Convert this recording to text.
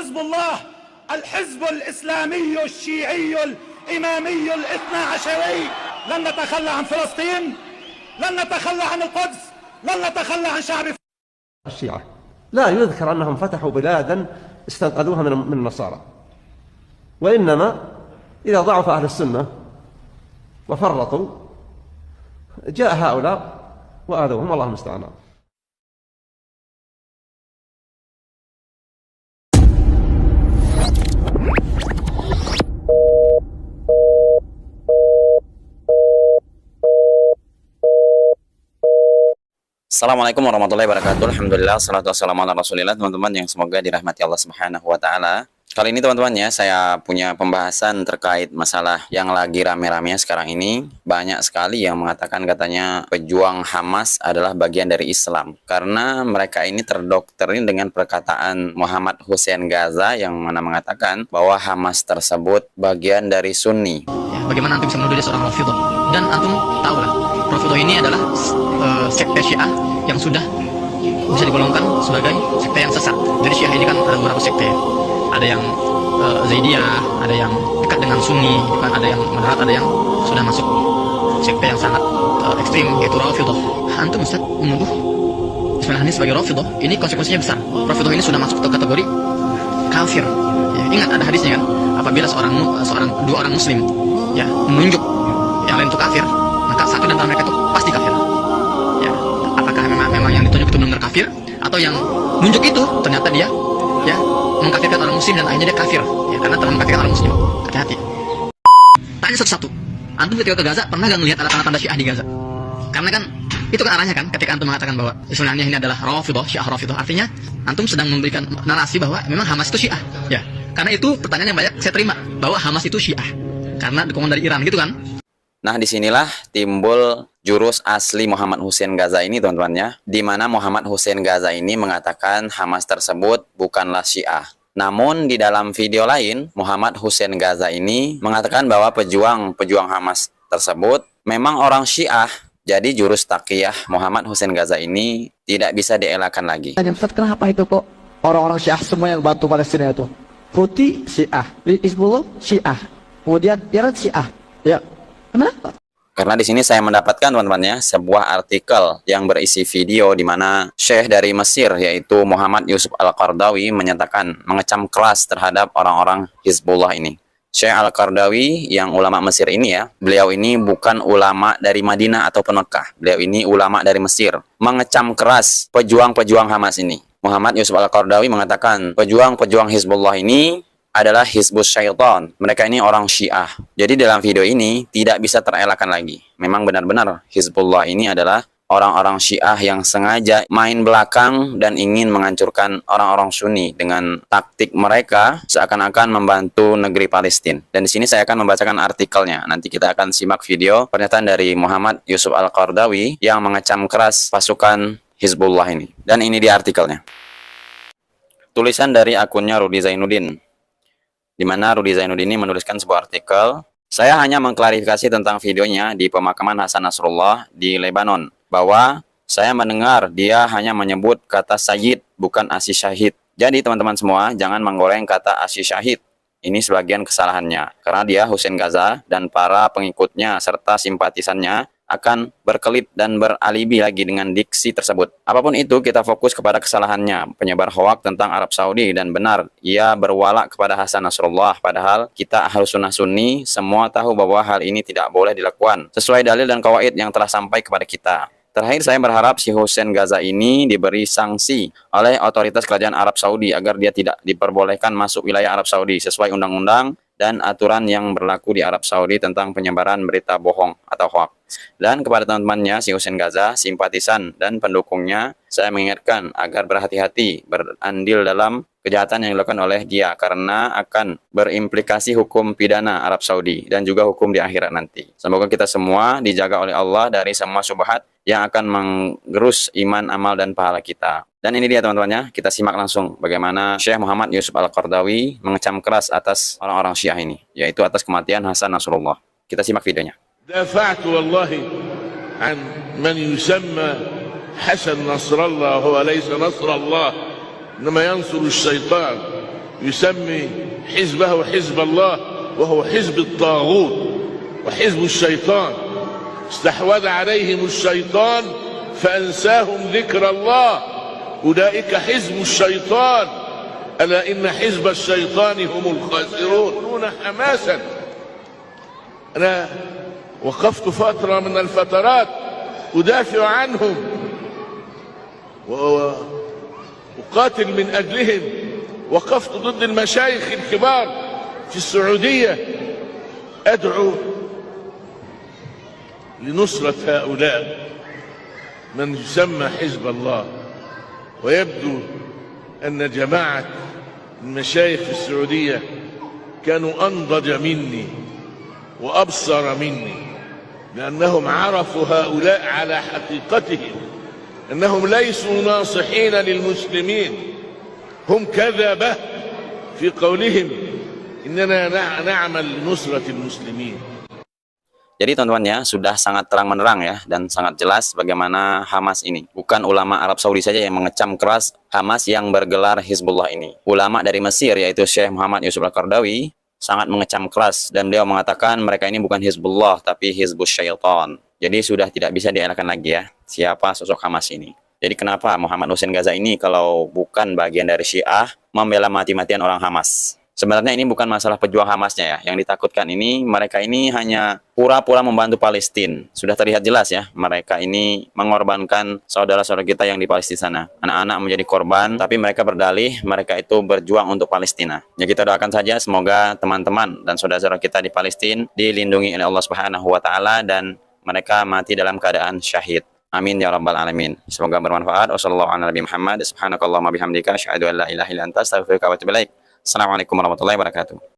حزب الله الحزب الإسلامي الشيعي الإمامي الاثنى عشري. لن نتخلى عن فلسطين، لن نتخلى عن القدس، لن نتخلى عن شعب الشيعة. لا يذكر أنهم فتحوا بلادا استنقذوها من النصارى، وإنما إذا ضعف أهل السنة وفرطوا جاء هؤلاء وآذوهم، والله المستعان. Assalamualaikum warahmatullahi wabarakatuh. Alhamdulillah, salatu wassalamu ala rasulillah. Teman-teman yang semoga dirahmati Allah subhanahu wa ta'ala. Kali ini teman-teman ya, saya punya pembahasan terkait masalah yang lagi rame-ramenya sekarang ini. Banyak sekali yang mengatakan katanya pejuang Hamas adalah bagian dari Islam, karena mereka ini terdoktrin dengan perkataan Muhammad Hussein Gaza yang mana mengatakan bahwa Hamas tersebut bagian dari Sunni. Ya, bagaimana antum bisa menuduh dia seorang Rafidhah? Dan antum tahu lah, Rafidhah ini adalah sekte Syiah yang sudah bisa digolongkan sebagai sekte yang sesat. Jadi Syiah ini kan ada beberapa sekte ya. Ada yang Zaidiyah, ada yang dekat dengan Sunni, kan ada yang moderat, ada yang sudah masuk sekte yang sangat ekstrim, yaitu Rafidhah. Antum Ustaz menuduh Ismail Hani sebagai Rafidhah, ini konsekuensinya besar. Rafidhah ini sudah masuk ke kategori kafir. Ya, ingat ada hadisnya kan, apabila dua orang muslim ya menunjuk yang lain itu kafir, maka satu dan antara mereka itu pasti kafir. Ya, apakah memang yang ditunjuk itu benar kafir, atau yang nunjuk itu ternyata dia ya mengkafirkan orang muslim dan akhirnya dia kafir ya, karena telah mengkafirkan orang muslim. Hati-hati. Tanya satu-satu, antum ketika ke Gaza pernah gak melihat ada tanda-tanda Syiah di Gaza? Karena kan itu kan arahnya kan, ketika antum mengatakan bahwa sebenarnya ini adalah Rafidhah, Syiah Rafidhah, artinya antum sedang memberikan narasi bahwa memang Hamas itu Syiah ya. Karena itu pertanyaan yang banyak saya terima, bahwa Hamas itu Syiah karena dukungan dari Iran gitu kan. Nah, disinilah timbul jurus asli Muhammad Hussein Gaza ini teman-teman ya, di mana Muhammad Hussein Gaza ini mengatakan Hamas tersebut bukanlah Syiah. Namun di dalam video lain, Muhammad Hussein Gaza ini mengatakan bahwa pejuang Hamas tersebut memang orang Syiah. Jadi jurus taqiyah Muhammad Hussein Gaza ini tidak bisa dielakkan lagi. Ustaz, kenapa itu kok orang-orang Syiah semua yang bantu Palestina itu? Houthi Syiah, Hizbullah Syiah, kemudian Iran Syiah. Ya, kenapa? Karena di sini saya mendapatkan teman-teman ya, sebuah artikel yang berisi video di mana Syekh dari Mesir yaitu Muhammad Yusuf Al-Qaradawi menyatakan mengecam keras terhadap orang-orang Hizbullah ini. Syekh Al-Qaradawi yang ulama Mesir ini ya, beliau ini bukan ulama dari Madinah atau Mekah. Beliau ini ulama dari Mesir, mengecam keras pejuang-pejuang Hamas ini. Muhammad Yusuf Al-Qaradawi mengatakan pejuang-pejuang Hizbullah ini adalah Hizbus Syaitan. Mereka ini orang Syiah. Jadi dalam video ini tidak bisa terelakkan lagi. Memang benar-benar Hizbullah ini adalah orang-orang Syiah yang sengaja main belakang dan ingin menghancurkan orang-orang Sunni dengan taktik mereka seakan-akan membantu negeri Palestina. Dan di sini saya akan membacakan artikelnya. Nanti kita akan simak video pernyataan dari Muhammad Yusuf Al-Qaradawi yang mengecam keras pasukan Hizbullah ini. Dan ini di artikelnya. Tulisan dari akunnya Rudi Zainuddin, di mana Rudi Zainuddin ini menuliskan sebuah artikel. Saya hanya mengklarifikasi tentang videonya di pemakaman Hasan Nasrullah di Lebanon, bahwa saya mendengar dia hanya menyebut kata Sayyid, bukan Asy Syahid. Jadi teman-teman semua, jangan menggoreng kata Asy Syahid. Ini sebagian kesalahannya, karena dia Hussein Gaza dan para pengikutnya serta simpatisannya akan berkelit dan beralibi lagi dengan diksi tersebut. Apapun itu, kita fokus kepada kesalahannya, penyebar hoak tentang Arab Saudi, dan benar, ia berwala kepada Hasan Nasrullah, padahal kita Ahlus Sunnah Sunni semua tahu bahwa hal ini tidak boleh dilakukan, sesuai dalil dan kawaid yang telah sampai kepada kita. Terakhir, saya berharap si Hussein Gaza ini diberi sanksi oleh otoritas kerajaan Arab Saudi agar dia tidak diperbolehkan masuk wilayah Arab Saudi sesuai undang-undang dan aturan yang berlaku di Arab Saudi tentang penyebaran berita bohong atau hoak. Dan kepada teman-temannya si Hussein Gaza, simpatisan dan pendukungnya, saya mengingatkan agar berhati-hati berandil dalam kejahatan yang dilakukan oleh dia, karena akan berimplikasi hukum pidana Arab Saudi dan juga hukum di akhirat nanti. Semoga kita semua dijaga oleh Allah dari semua syubhat yang akan menggerus iman, amal, dan pahala kita. Dan ini dia teman-temannya, kita simak langsung bagaimana Syekh Muhammad Yusuf Al-Qaradawi mengecam keras atas orang-orang Syiah ini, yaitu atas kematian Hasan Nasrullah. Kita simak videonya. دافعت والله عن من يسمى حسن نصر الله. هو ليس نصر الله إنما ينصر الشيطان يسمي حزبه حزب الله وهو حزب الطاغوت وحزب الشيطان. استحوذ عليهم الشيطان فأنساهم ذكر الله، أولئك حزب الشيطان، ألا إن حزب الشيطان هم الخاسرون. حماسا أنا وقفت فترة من الفترات أدافع عنهم وأقاتل من أجلهم. وقفت ضد المشايخ الكبار في السعودية أدعو لنصرة هؤلاء من يسمى حزب الله. ويبدو أن جماعة المشايخ في السعودية كانوا أنضج مني وأبصر مني، لأنهم عرفوا هؤلاء على حقيقتهم، أنهم ليسوا ناصحين للمسلمين، هم كذبة في قولهم إننا نعمل لنصرة المسلمين. Jadi teman-teman ya, sudah sangat terang-menerang ya, dan sangat jelas bagaimana Hamas ini. Bukan ulama Arab Saudi saja yang mengecam keras Hamas yang bergelar Hizbullah ini. Ulama dari Mesir, yaitu Syekh Muhammad Yusuf Al-Qardawi, sangat mengecam keras. Dan beliau mengatakan mereka ini bukan Hizbullah, tapi Hizbus Syaitan. Jadi sudah tidak bisa dielakkan lagi ya, siapa sosok Hamas ini. Jadi kenapa Muhammad Hussein Gaza ini kalau bukan bagian dari Syiah, membela mati-matian orang Hamas? Sebenarnya ini bukan masalah pejuang Hamasnya ya. Yang ditakutkan ini, mereka ini hanya pura-pura membantu Palestina. Sudah terlihat jelas ya, mereka ini mengorbankan saudara-saudara kita yang di Palestina sana. Anak-anak menjadi korban, tapi mereka berdalih mereka itu berjuang untuk Palestina. Ya kita doakan saja semoga teman-teman dan saudara-saudara kita di Palestina dilindungi oleh Allah Subhanahu wa taala dan mereka mati dalam keadaan syahid. Amin ya rabbal alamin. Semoga bermanfaat. Wassalamualaikum warahmatullahi wabarakatuh. Subhanakallahumma bihamdika asyhadu an la ilaha illa anta astaghfiruka wa atubu ilaik. Assalamualaikum warahmatullahi wabarakatuh.